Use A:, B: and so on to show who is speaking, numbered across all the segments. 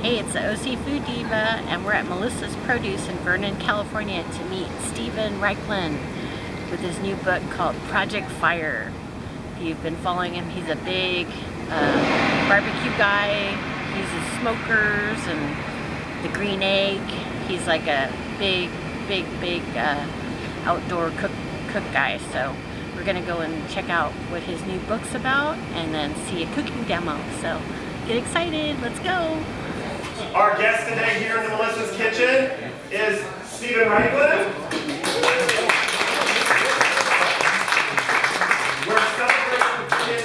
A: Hey, it's the OC Food Diva, and we're at Melissa's Produce in Vernon, California to meet Stephen Raichlen with his new book called Project Fire. If you've been following him, he's a big barbecue guy. He uses smokers and the green egg. He's like a big outdoor cook guy. So we're gonna go and check out what his new book's about and then see a cooking demo. So get excited, let's go.
B: Our guest today here in the Melissa's Kitchen is Stephen Raichlen. We're celebrating his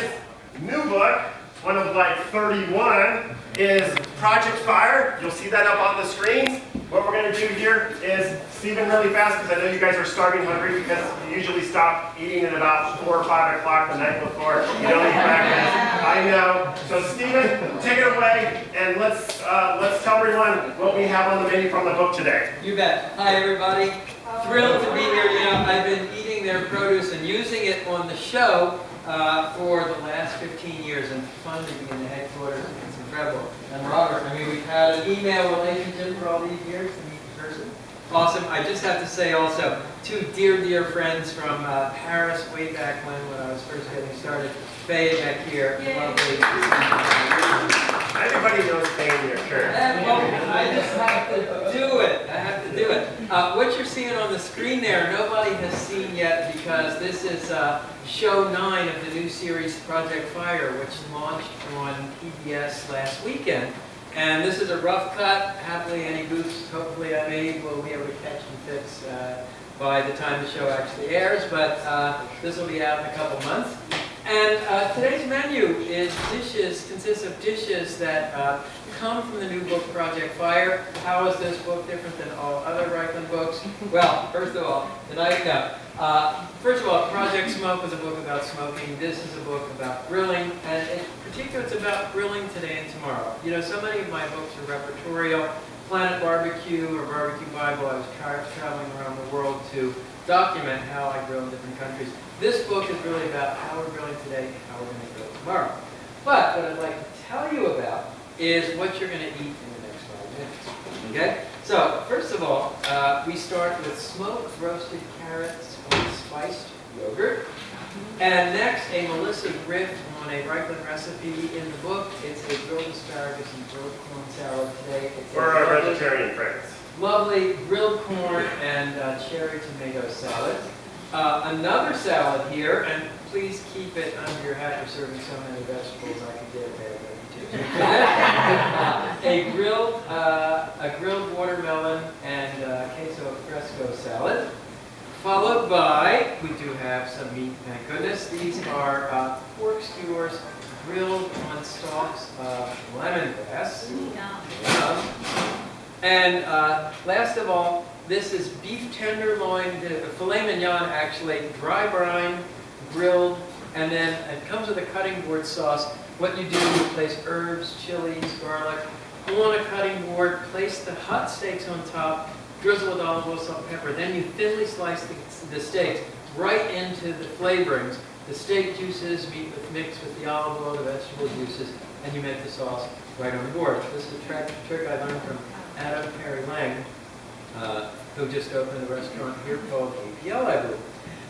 B: new book, one of like 31, is Project Fire. You'll see that up on the screen. What we're going to do here is, Stephen, really fast, because I know you guys are starving hungry, because you usually stop eating at about 4 or 5 o'clock the night before. You don't eat breakfast. I know. So Stephen, take it away, and let's tell everyone what we have on the menu from the book today.
C: You bet. Hi, everybody. Thrilled to be here. You know, I've been eating their produce and using it on the show for the last 15 years, and fun to be in the headquarters. It's incredible. And Robert, I mean, we've had an email relationship for all these years to meet in person. Awesome. I just have to say also, two dear friends from Paris way back when I was first getting started. Faye back here. Lovely.
B: Everybody knows Faye in your shirt.
C: I just have to do it. I have to do it. What you're seeing on the screen there, nobody has seen yet, because this is show 9 of the new series Project Fire, which launched on PBS last weekend. And this is a rough cut. Happily, any goofs, hopefully I made, will be able to catch and fix by the time the show actually airs. But this will be out in a couple months. And today's menu consists of dishes that come from the new book Project Fire. How is this book different than all other Raichlen books? Well, first of all, first of all, Project Smoke was a book about smoking. This is a book about grilling, and in particular, it's about grilling today and tomorrow. You know, so many of my books are repertorial. Planet Barbecue or Barbecue Bible, I was traveling around the world to document how I grill in different countries. This book is really about how we're grilling today and how we're going to grill tomorrow. But what I'd like to tell you about is what you're going to eat in the next 5 minutes. Okay? So, first of all, we start with smoked roasted carrots with spiced yogurt. And next, a Melissa riff on a Raichlen recipe in the book. It's a grilled asparagus and grilled corn salad today.
B: For our vegetarian friends.
C: Lovely grilled corn and cherry tomato salad. Another salad here, and please keep it under your hat. You're serving so many vegetables, I could get a bad too. A grilled watermelon and queso fresco salad. Followed by, we do have some meat, thank goodness. These are pork skewers grilled on stalks of lemongrass. And last of all, this is beef tenderloin, filet mignon actually, dry brine, grilled, and then it comes with a cutting board sauce. What you do, you place herbs, chilies, garlic on a cutting board, place the hot steaks on top, drizzle with olive oil, salt, and pepper. Then you thinly slice the steaks right into the flavorings. The steak juices mixed with the olive oil, the vegetable juices, and you make the sauce right on the board. This is a trick I learned from Adam Perry Lang, who just opened a restaurant here called APL, I believe.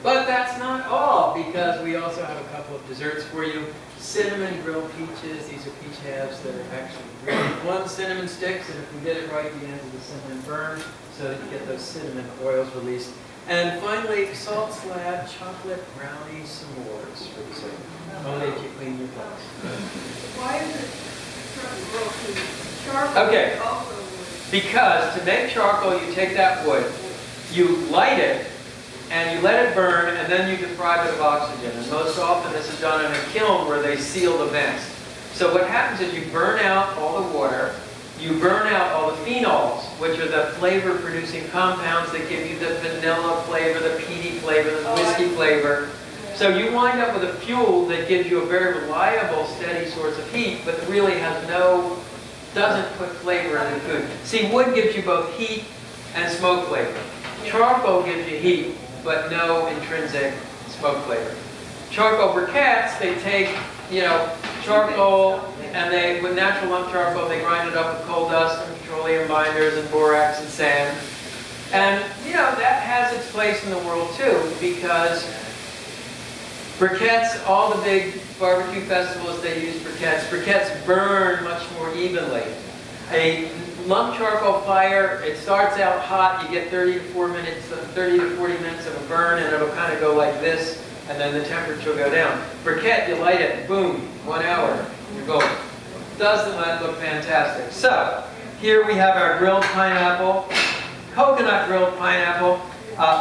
C: But that's not all, because we also have a couple of desserts for you. Cinnamon grilled peaches. These are peach halves that are actually grilled on cinnamon sticks, and if we get it right, the ends of the cinnamon burn, so that you get those cinnamon oils released. And finally, salt slab chocolate brownie s'mores for dessert. Only if you clean your plates.
D: Why is it charcoal?
C: Okay. Because to make charcoal, you take that wood, you light it, and you let it burn, and then you deprive it of oxygen. And most often this is done in a kiln where they seal the vents. So what happens is you burn out all the water, you burn out all the phenols, which are the flavor-producing compounds that give you the vanilla flavor, the peaty flavor, the whiskey flavor. So you wind up with a fuel that gives you a very reliable, steady source of heat, but really doesn't put flavor in the food. See, wood gives you both heat and smoke flavor. Charcoal gives you heat, but no intrinsic smoke flavor. Charcoal briquettes, they take, charcoal, and with natural lump charcoal, they grind it up with coal dust and petroleum binders and borax and sand. And, you know, that has its place in the world too, because briquettes, all the big barbecue festivals, they use briquettes. Briquettes burn much more evenly. A lump charcoal fire, it starts out hot, you get 30 to 40 minutes of a burn, and it'll kind of go like this, and then the temperature will go down. Briquette, you light it, boom, 1 hour, you're golden. Doesn't that look fantastic? So, here we have our grilled pineapple, coconut grilled pineapple.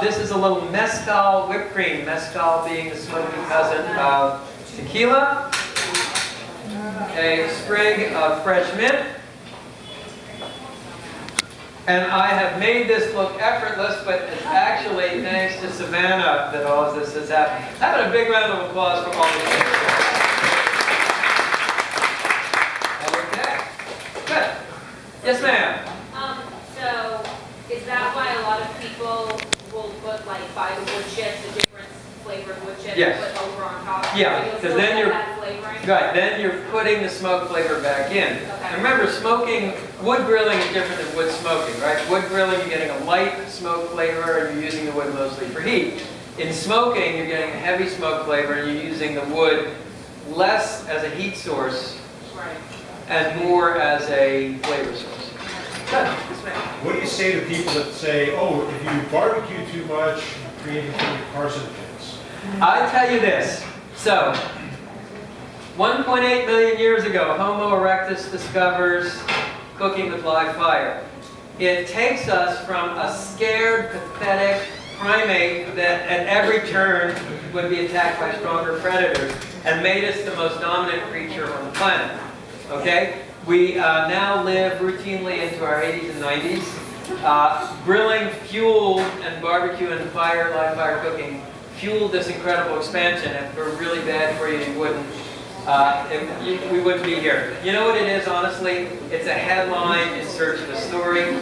C: This is a little mezcal whipped cream, mezcal being the smoky cousin of tequila, a sprig of fresh mint, and I have made this look effortless, but it's actually thanks to Savannah that all of this has happened. Having a big round of applause for all of you. Okay, good. Yes, ma'am.
E: So, is that why a lot of people will put, like, buy the wood chips, the different flavored wood chips,
C: Yes.
E: and put over on top?
C: Yeah,
E: So
C: because
E: you'll
C: then
E: still
C: you're,
E: get that flavoring?
C: right, then you're putting the smoke flavor back in. And remember, smoking, wood grilling is different than wood smoking, right? Wood grilling, you're getting a light smoke flavor and you're using the wood mostly for heat. In smoking, you're getting a heavy smoke flavor and you're using the wood less as a heat source
E: Right.
C: and more as a flavor source. Good. Yes, ma'am.
F: What do you say to people that say, oh, if you barbecue too much, you're creating too many carcinogens?
C: I tell you this. So, 1.8 million years ago, Homo erectus discovers cooking with live fire. It takes us from a scared, pathetic primate that at every turn would be attacked by stronger predators and made us the most dominant creature on the planet. Okay? We now live routinely into our 80s and 90s. Grilling fueled and barbecue and fire, live fire cooking, fueled this incredible expansion. If it were really bad for you, you wouldn't. We wouldn't be here. You know what it is, honestly? It's a headline in search of a story.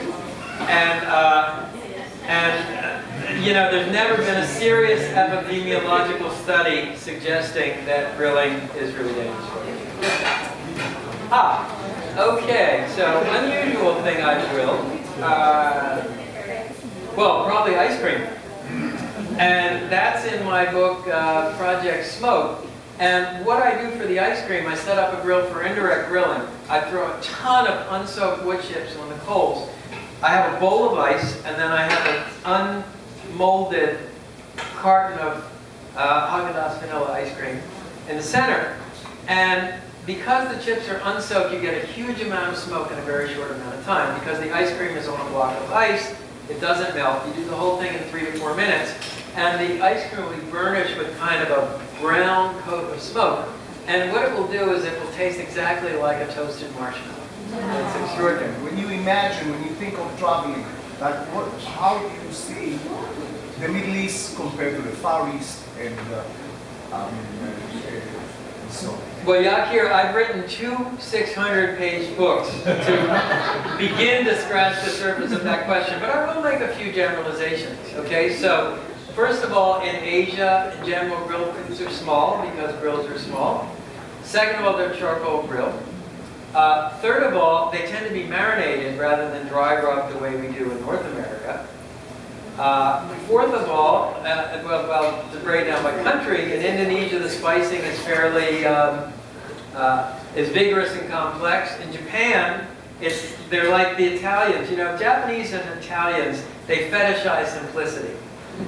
C: You know, there's never been a serious epidemiological study suggesting that grilling is really dangerous for you. Okay, so unusual thing I grilled. Well, probably ice cream. And that's in my book, Project Smoke. And what I do for the ice cream, I set up a grill for indirect grilling. I throw a ton of unsoaked wood chips on the coals. I have a bowl of ice, and then I have an unmolded carton of Haagen-Dazs vanilla ice cream in the center. And because the chips are unsoaked, you get a huge amount of smoke in a very short amount of time. Because the ice cream is on a block of ice, it doesn't melt. You do the whole thing in 3 to 4 minutes. And the ice cream will be burnished with kind of a brown coat of smoke. And what it will do is it will taste exactly like a toasted marshmallow. It's extraordinary.
G: When you imagine, when you think of traveling, how do you see the Middle East compared to the Far East and so on?
C: Well, Yakir, I've written 2 600-page books to begin to scratch the surface of that question, but I will make a few generalizations, okay? So, first of all, in Asia, in general, grill foods are small because grills are small. Second of all, they're charcoal grilled. Third of all, they tend to be marinated rather than dry rubbed the way we do in North America. Fourth of all, well, to break down by country, in Indonesia the spicing is fairly is vigorous and complex. In Japan, they're like the Italians. You know, Japanese and Italians, they fetishize simplicity.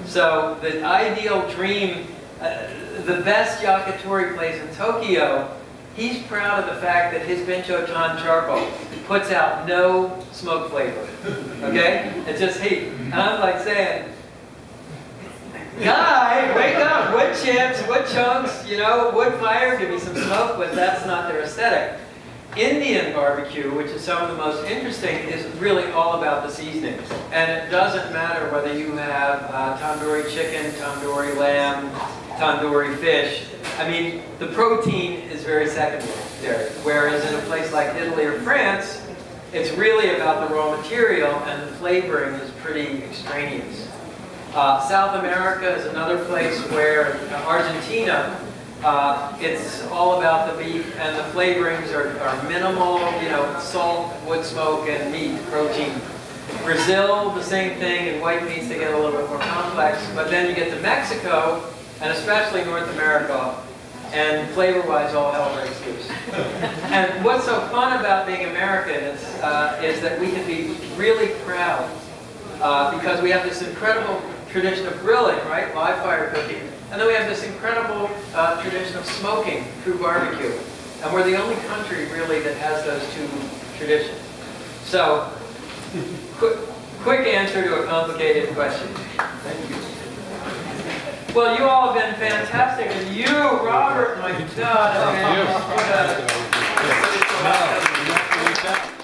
C: So the ideal dream, the best yakitori place in Tokyo, he's proud of the fact that his Bincho-chan charcoal puts out no smoke flavor. Okay? It's just heat. And I'm like saying, guy, wake up, wood chips, wood chunks, you know, wood fire, give me some smoke, but that's not their aesthetic. Indian barbecue, which is some of the most interesting, is really all about the seasonings. And it doesn't matter whether you have tandoori chicken, tandoori lamb, tandoori fish. I mean, the protein is very secondary there. Whereas in a place like Italy or France, it's really about the raw material and the flavoring is pretty extraneous. South America is another place where Argentina, It's all about the meat, and the flavorings are minimal, you know, salt, wood smoke, and meat, protein. Brazil, the same thing, and white meats, they get a little bit more complex. But then you get to Mexico, and especially North America, and flavor-wise, all hell breaks loose. And what's so fun about being American is that we can be really proud because we have this incredible tradition of grilling, right, live fire cooking, and then we have this incredible tradition of smoking through barbecue. And we're the only country, really, that has those two traditions. So, quick answer to a complicated question. Thank you. Well, you all have been fantastic, and you, Robert, my God.
H: Thank you.